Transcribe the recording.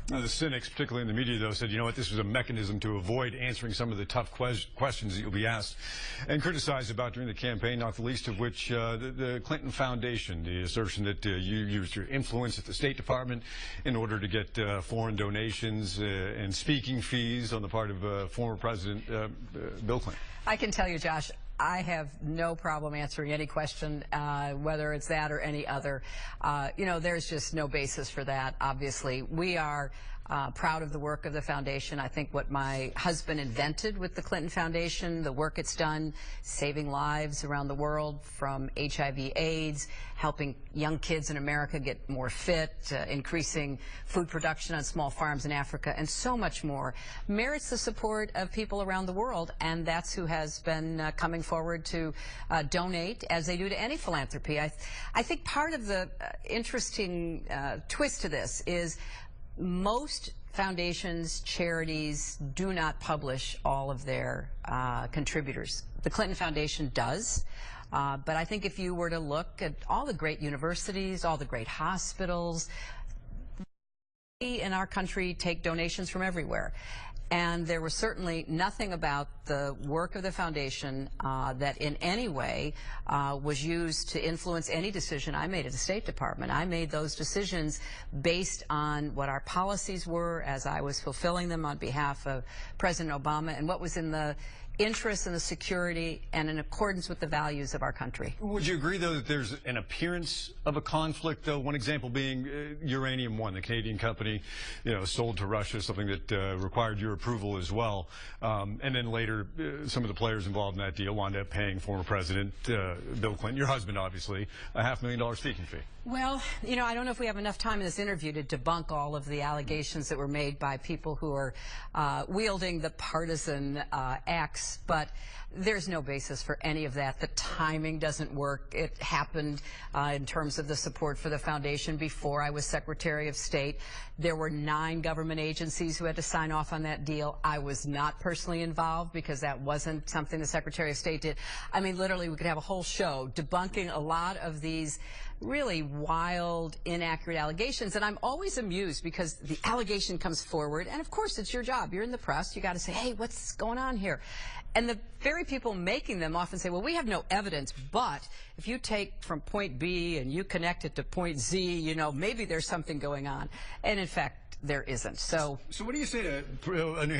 The cynics, particularly in the media, though, said, you know what, this was a mechanism to avoid answering some of the tough questions that you'll be asked and criticized about during the campaign, not the least of which the Clinton Foundation, the assertion that you used your influence at the State Department in order to get foreign donations and speaking fees on the part of former President Bill Clinton. I can tell you, Josh, I have no problem answering any question, whether it's that or any other. You know, there's just no basis for that, obviously. We are proud of the work of the foundation. I think what my husband invented with the Clinton Foundation, the work it's done, saving lives around the world from HIV/AIDS, helping young kids in America get more fit, increasing food production on small farms in Africa, and so much more, merits the support of people around the world, and that's who has been coming forward to donate, as they do to any philanthropy. I think part of the interesting twist to this is most foundations, charities do not publish all of their contributors. The Clinton Foundation does. But I think if you were to look at all the great universities, all the great hospitals, we in our country take donations from everywhere. And there was certainly nothing about the work of the foundation that in any way was used to influence any decision I made at the State Department. I made those decisions based on what our policies were as I was fulfilling them on behalf of President Obama and what was in the interest and the security and in accordance with the values of our country. Would you agree, though, that there's an appearance of a conflict, though? One example being Uranium, the Canadian company, sold to Russia, something that required your approval as well. And then later, some of the players involved in that deal wound up paying former President Bill Clinton, your husband, obviously, a $500,000 speaking fee. Well, I don't know if we have enough time in this interview to debunk all of the allegations that were made by people who are wielding the partisan axe, but there's no basis for any of that. The timing doesn't work. It happened in terms of the support for the foundation before I was Secretary of State. There were 9 government agencies who had to sign off on that deal. I was not personally involved because that wasn't something the Secretary of State did. I mean, literally, we could have a whole show debunking a lot of these really wild, inaccurate allegations. And I'm always amused because the allegation comes forward, and of course it's your job. You're in the press. You got to say, hey, what's going on here? And the very people making them often say, well, we have no evidence, but if you take from point B and you connect it to point Z, maybe there's something going on. And in fact, there isn't. So what do you say to a New Hampshire